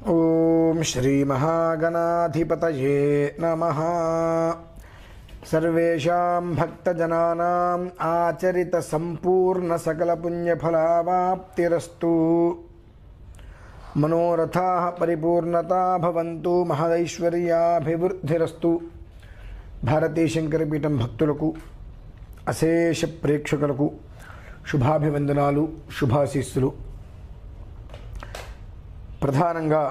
ఓం శ్రీ మహాగణాధిపతయే నమః. సర్వేషాం భక్తజనానాం ఆచరిత సంపూర్ణ సకల పుణ్యఫలావాప్తిరస్తు. మనోరథాః పరిపూర్ణతా భవంతు. మహదైశ్వర్యాభివృద్ధిరస్తు. భారతీ శంకరపీఠం భక్తులకు, అశేష ప్రేక్షకులకు శుభాభివందనాలు, శుభాశీస్సులు. ప్రధానంగా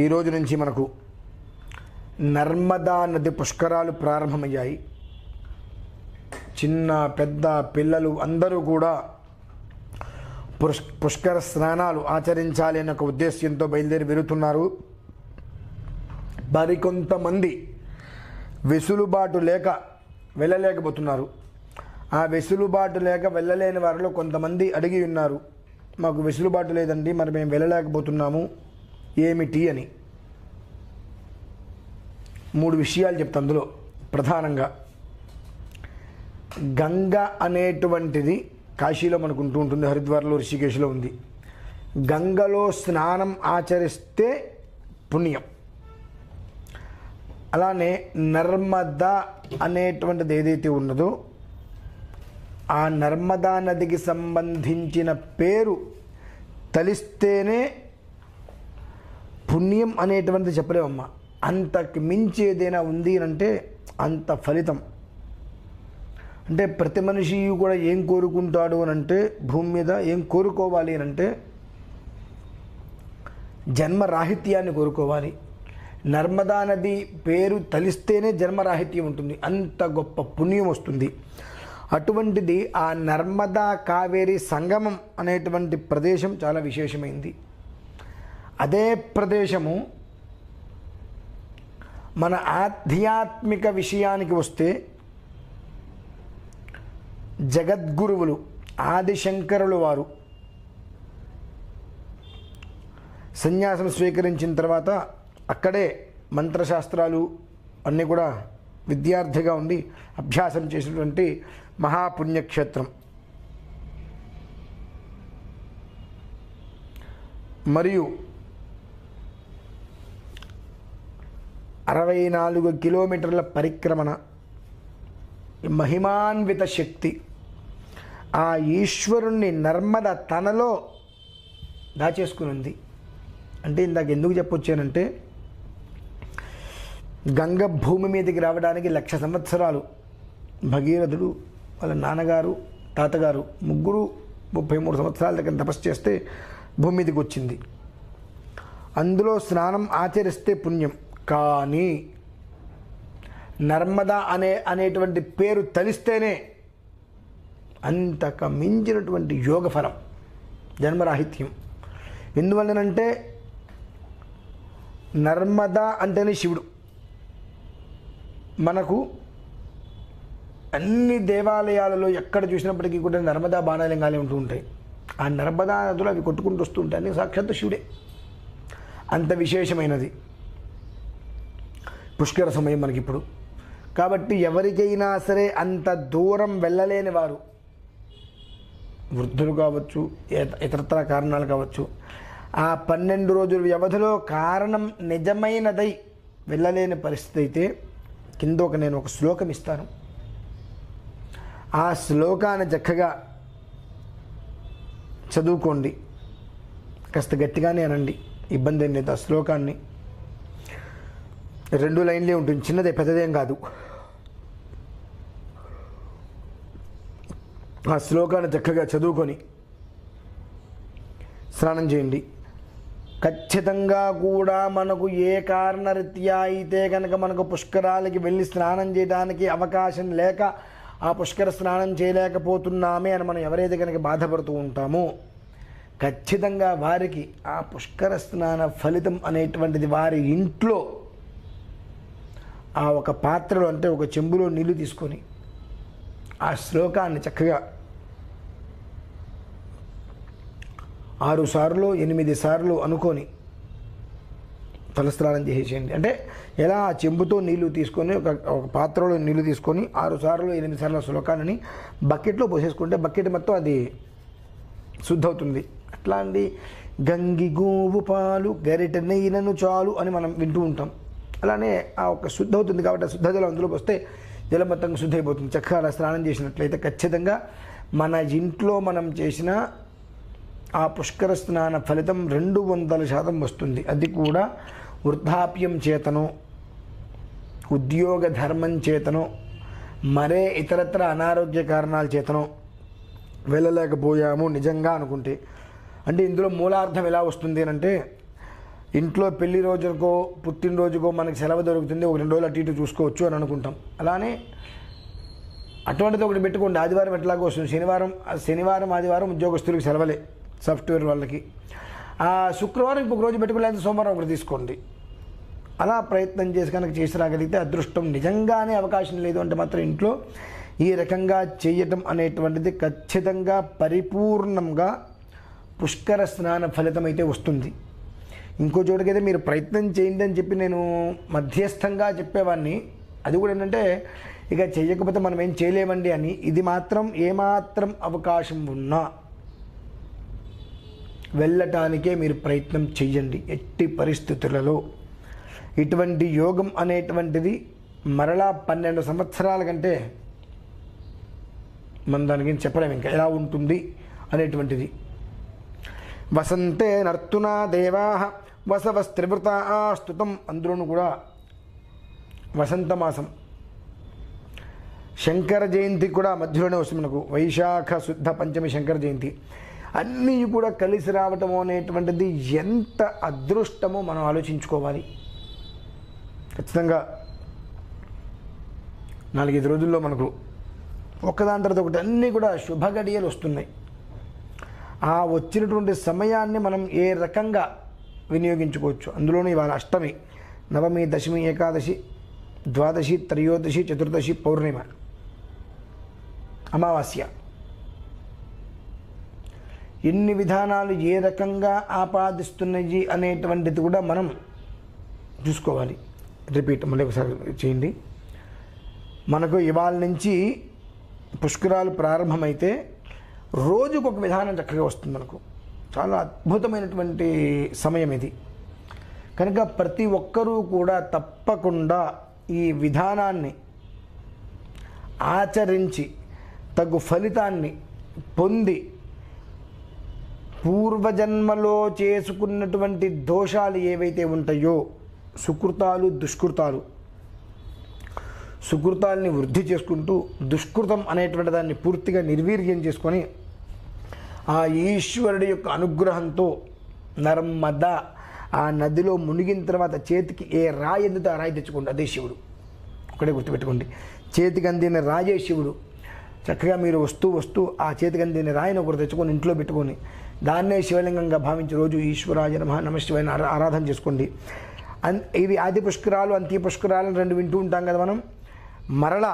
ఈరోజు నుంచి మనకు నర్మదా నది పుష్కరాలు ప్రారంభమయ్యాయి. చిన్న పెద్ద పిల్లలు అందరూ కూడా పుష్కర స్నానాలు ఆచరించాలి అనే ఒక ఉద్దేశ్యంతో బయలుదేరి వెళుతున్నారు. మరికొంతమంది వెసులుబాటు లేక వెళ్ళలేకపోతున్నారు. ఆ వెసులుబాటు లేక వెళ్ళలేని వారిలో కొంతమంది అడిగి ఉన్నారు, మాకు వెసులుబాటు లేదండి, మరి మేము వెళ్ళలేకపోతున్నాము, ఏమిటి అని. 3 విషయాలు చెప్తాను. అందులో ప్రధానంగా గంగ అనేటువంటిది కాశీలో మనకు ఉంటూ ఉంటుంది, హరిద్వార్లో, రిషికేశ్లో ఉంది. గంగలో స్నానం ఆచరిస్తే పుణ్యం. అలానే నర్మదా అనేటువంటిది ఏదైతే ఉన్నదో ఆ నర్మదా నదికి సంబంధించిన పేరు తలిస్తేనే పుణ్యం అనేటువంటిది చెప్పలేమమ్మా. అంతకు మించి ఏదైనా ఉంది అంటే అంత ఫలితం. అంటే ప్రతి మనిషి కూడా ఏం కోరుకుంటాడు అని అంటే, భూమి మీద ఏం కోరుకోవాలి అని అంటే జన్మరాహిత్యాన్ని కోరుకోవాలి. నర్మదా నది పేరు తలిస్తేనే జన్మరాహిత్యం ఉంటుంది, అంత గొప్ప పుణ్యం వస్తుంది. అటువంటిది ఆ నర్మదా కావేరి సంగమం అనేటువంటి ప్రదేశం చాలా విశేషమైంది. అదే ప్రదేశము మన ఆధ్యాత్మిక విషయానికి వస్తే జగద్గురువులు ఆదిశంకరులు వారు సన్యాసం స్వీకరించిన తర్వాత అక్కడే మంత్రశాస్త్రాలు అన్నీ కూడా విద్యార్థిగా ఉండి అభ్యాసం చేసినటువంటి మహాపుణ్యక్షేత్రం. మరియు 64 కిలోమీటర్ల పరిక్రమణ, మహిమాన్విత శక్తి, ఆ ఈశ్వరుణ్ణి నర్మద తనలో దాచేసుకుని ఉంది. అంటే ఇందాక ఎందుకు చెప్పొచ్చానంటే, గంగ భూమి మీదకి రావడానికి 1,00,000 సంవత్సరాలు భగీరథుడు, వాళ్ళ నాన్నగారు, తాతగారు ముగ్గురు 33 సంవత్సరాల దగ్గర తపస్సు చేస్తే భూమి మీదకి వచ్చింది. అందులో స్నానం ఆచరిస్తే పుణ్యం. కానీ నర్మదా అనేటువంటి పేరు తలిస్తేనే అంతకు మించినటువంటి యోగ ఫలం, జన్మరాహిత్యం. ఎందువల్లనంటే నర్మదా అంటేనే శివుడు. మనకు అన్ని దేవాలయాలలో ఎక్కడ చూసినప్పటికీ కూడా నర్మదా బాణలింగాలే ఉంటూ ఉంటాయి. ఆ నర్మదా నదులు అవి కొట్టుకుంటూ వస్తూ ఉంటాయి. అన్ని సాక్షాత్తు శివుడే. అంత విశేషమైనది పుష్కర సమయం మనకిప్పుడు. కాబట్టి ఎవరికైనా సరే అంత దూరం వెళ్ళలేని వారు, వృద్ధులు కావచ్చు, ఇతరత్ర కారణాలు కావచ్చు, ఆ 12 రోజుల వ్యవధిలో కారణం నిజమైనదై వెళ్ళలేని పరిస్థితి అయితే కింద నేను ఒక శ్లోకం ఇస్తాను. ఆ శ్లోకాన్ని చక్కగా చదువుకోండి. కాస్త గట్టిగానే అనండి, ఇబ్బంది ఏం లేదు. ఆ శ్లోకాన్ని 2 లైన్లే ఉంటుంది, చిన్నదే, పెద్దదేం కాదు. ఆ శ్లోకాన్ని చక్కగా చదువుకొని స్నానం చేయండి. ఖచ్చితంగా కూడా మనకు ఏ కారణరీత్యా అయితే కనుక మనకు పుష్కరాలకి వెళ్ళి స్నానం చేయడానికి అవకాశం లేక ఆ పుష్కర స్నానం చేయలేకపోతున్నామే అని మనం ఎవరైతే కనుక బాధపడుతూ ఉంటామో ఖచ్చితంగా వారికి ఆ పుష్కర స్నాన ఫలితం అనేటువంటిది వారి ఇంట్లో ఆ ఒక పాత్రలో, అంటే ఒక చెంబులో నీళ్లు తీసుకొని ఆ శ్లోకాన్ని చక్కగా 6 సార్లు 8 సార్లు అనుకొని తలస్నానం చేసేయండి. అంటే ఎలా ఆ చెంబుతో నీళ్లు తీసుకొని ఒక పాత్రలో నీళ్లు తీసుకొని 6 సార్లు 8 సార్లు శ్లోకాన్ని బకెట్లో పోసేసుకుంటే బకెట్ మొత్తం అది శుద్ధవుతుంది. అట్లాంటి గంగి గోవు పాలు గరిట నెయ్యినను చాలు అని మనం వింటూ ఉంటాం. అలానే ఆ ఒక శుద్ధ అవుతుంది కాబట్టి ఆ శుద్ధ జలం అందులోకి వస్తే జలం మొత్తం శుద్ధ అయిపోతుంది. చక్కగా అలా స్నానం చేసినట్లయితే ఖచ్చితంగా మన ఇంట్లో మనం చేసిన ఆ పుష్కర స్నాన ఫలితం 200% వస్తుంది. అది కూడా వృద్ధాప్యం చేతనో, ఉద్యోగ ధర్మం చేతనో, మరే ఇతరత్ర అనారోగ్య కారణాల చేతనో వెళ్ళలేకపోయాము నిజంగా అనుకుంటే. అంటే ఇందులో మూలార్థం ఎలా వస్తుంది అని అంటే, ఇంట్లో పెళ్లి రోజుకో పుట్టినరోజుకో మనకి సెలవు దొరుకుతుంది, ఒక 2 రోజులు అటు ఇటు చూసుకోవచ్చు అని అనుకుంటాం. అలానే అటువంటిది ఒకటి పెట్టుకోండి. ఆదివారం ఎట్లాగో వస్తుంది, శనివారం ఆదివారం ఉద్యోగస్తులకు సెలవులే, సాఫ్ట్వేర్ వాళ్ళకి. శుక్రవారం ఇంకొక రోజు పెట్టుకోలేదు, సోమవారం ఒకటి తీసుకోండి. అలా ప్రయత్నం చేసి కనుక చేసి రాగలిగితే అదృష్టం. నిజంగానే అవకాశం లేదు అంటే మాత్రం ఇంట్లో ఈ రకంగా చేయటం అనేటువంటిది ఖచ్చితంగా పరిపూర్ణంగా పుష్కర స్నాన ఫలితం అయితే వస్తుంది. ఇంకో చోటుకైతే మీరు ప్రయత్నం చేయండి అని చెప్పి నేను మధ్యస్థంగా చెప్పేవాడిని. అది కూడా ఏంటంటే ఇక చేయకపోతే మనం ఏం చేయలేమండి అని. ఇది మాత్రం ఏమాత్రం అవకాశం ఉన్నా వెళ్ళటానికే మీరు ప్రయత్నం చెయ్యండి. ఎట్టి పరిస్థితులలో ఇటువంటి యోగం అనేటువంటిది మరలా 12 సంవత్సరాల కంటే మనం దానికి చెప్పలేము ఇంకా ఎలా ఉంటుంది అనేటువంటిది. వసంతే నర్తునా దేవా వసవస్త్రివృతా స్తుతం. అందులోనూ కూడా వసంతమాసం, శంకర జయంతి కూడా మధ్యలోనే వస్తుంది మనకు. వైశాఖ శుద్ధ పంచమి శంకర జయంతి అన్నీ కూడా కలిసి రావటము అనేటువంటిది ఎంత అదృష్టమో మనం ఆలోచించుకోవాలి. ఖచ్చితంగా 4-5 రోజుల్లో మనకు ఒకదాని తర్వాత ఒకటి అన్నీ కూడా శుభగడియలు వస్తున్నాయి. ఆ వచ్చినటువంటి సమయాన్ని మనం ఏ రకంగా వినియోగించుకోవచ్చు. అందులోనూ ఇవాళ అష్టమి, నవమి, దశమి, ఏకాదశి, ద్వాదశి, త్రయోదశి, చతుర్దశి, పౌర్ణిమ, అమావాస్య. ఎన్ని విధానాలు ఏ రకంగా ఆపాదిస్తున్నాయి అనేటువంటిది కూడా మనం చూసుకోవాలి. రిపీట్ మళ్ళీ ఒకసారి చేయండి. మనకు ఇవాళ నుంచి పుష్కరాలు ప్రారంభమైతే రోజుకు ఒక విధానం చక్కగా వస్తుంది. మనకు చాలా అద్భుతమైనటువంటి సమయం ఇది. కనుక ప్రతి ఒక్కరూ కూడా తప్పకుండా ఈ విధానాన్ని ఆచరించి తగు ఫలితాన్ని పొంది పూర్వజన్మలో చేసుకున్నటువంటి దోషాలు ఏవైతే ఉంటాయో, సుకృతాలు దుష్కృతాలు, సుకృతాలని వృద్ధి చేసుకుంటూ దుష్కృతం అనేటువంటి దాన్ని పూర్తిగా నిర్వీర్యం చేసుకొని ఆ ఈశ్వరుడి యొక్క అనుగ్రహంతో నర్మద ఆ నదిలో మునిగిన తర్వాత చేతికి ఏ రాయి ఎందుతో ఆ రాయి తెచ్చుకోండి, అదే శివుడు. ఒకటే గుర్తుపెట్టుకోండి, చేతికి అందిన రాయే శివుడు. చక్కగా మీరు వస్తూ ఆ చేతికి అందిన రాయిని ఒకటి తెచ్చుకొని ఇంట్లో పెట్టుకొని దాన్నే శివలింగంగా భావించి రోజు ఈశ్వరాయ నమః నమఃశివాయ ఆరాధన చేసుకోండి. ఇవి ఆది పుష్కరాలు, అంత్య పుష్కరాలు 2 వింటూ ఉంటాం కదా మనం. మరలా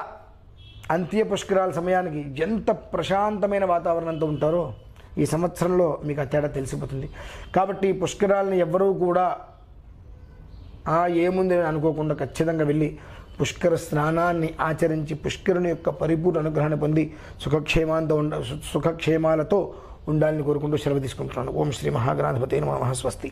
అంత్య పుష్కరాల సమయానికి ఎంత ప్రశాంతమైన వాతావరణంతో ఉంటారో ఈ సంవత్సరంలో మీకు ఆ తేడా తెలిసిపోతుంది. కాబట్టి ఈ పుష్కరాలను ఎవ్వరూ కూడా ఏముంది అనుకోకుండా ఖచ్చితంగా వెళ్ళి పుష్కర స్నానాన్ని ఆచరించి పుష్కరుని యొక్క పరిపూర్ణ అనుగ్రహాన్ని పొంది సుఖక్షేమాలతో ఉండాలని కోరుకుంటూ సెలవు తీసుకుంటున్నాను. ఓం శ్రీ మహాగణాధిపతే నమః. స్వస్తి.